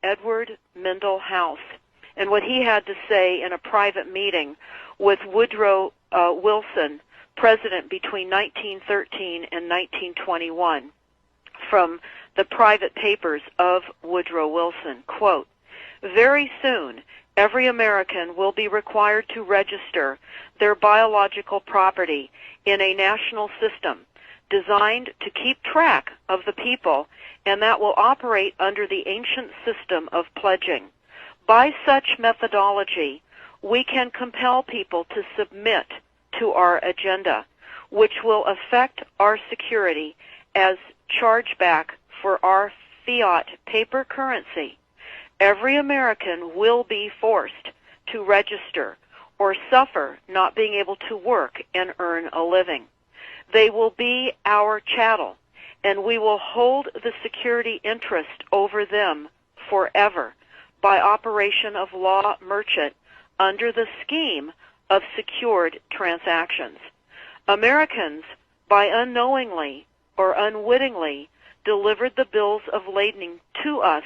Edward Mendell House, and what he had to say in a private meeting with Woodrow Wilson, president between 1913 and 1921, from the private papers of Woodrow Wilson. Quote, "Very soon, every American will be required to register their biological property in a national system designed to keep track of the people, and that will operate under the ancient system of pledging. By such methodology, we can compel people to submit to our agenda, which will affect our security as chargeback for our fiat paper currency. Every American will be forced to register or suffer not being able to work and earn a living. They will be our chattel, and we will hold the security interest over them forever by operation of law merchant under the scheme of secured transactions. Americans, by unknowingly or unwittingly delivered the bills of lading to us,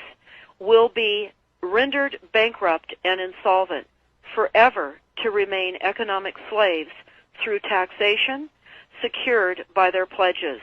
will be rendered bankrupt and insolvent, forever to remain economic slaves through taxation secured by their pledges.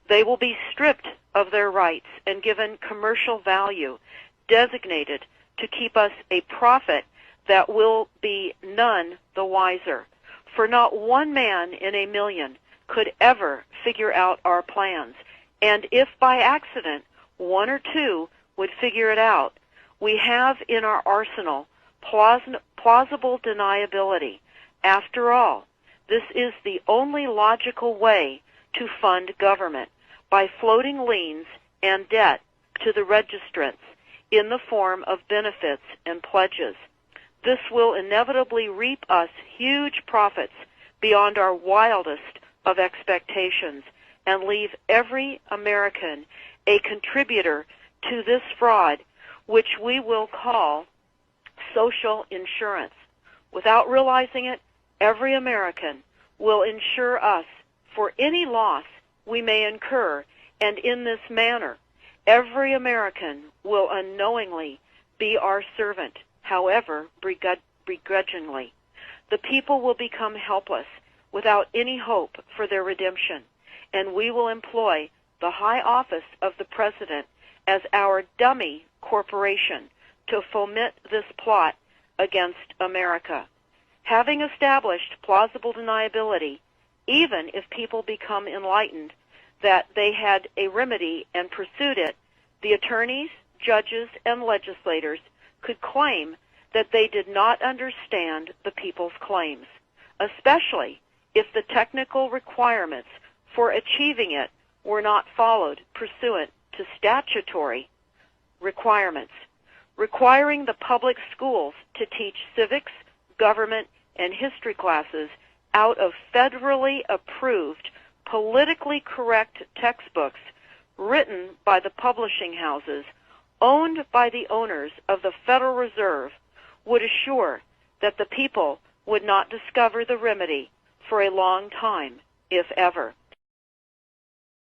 They will be stripped of their rights and given commercial value, designated to keep us a profit that will be none the wiser. For not one man in a million could ever figure out our plans, and if by accident one or two would figure it out, we have in our arsenal plausible deniability. After all, this is the only logical way to fund government, by floating liens and debt to the registrants in the form of benefits and pledges. This will inevitably reap us huge profits beyond our wildest of expectations and leave every American a contributor to this fraud, which we will call social insurance. Without realizing it, every American will insure us for any loss we may incur, and in this manner, every American will unknowingly be our servant, however begrudgingly. The people will become helpless, without any hope for their redemption, and we will employ the high office of the President as our dummy corporation to foment this plot against America. Having established plausible deniability, even if people become enlightened that they had a remedy and pursued it, the attorneys, judges, and legislators could claim that they did not understand the people's claims, especially if the technical requirements for achieving it were not followed pursuant to statutory requirements, requiring the public schools to teach civics, government, and history classes out of federally approved, politically correct textbooks written by the publishing houses owned by the owners of the Federal Reserve would assure that the people would not discover the remedy for a long time, if ever.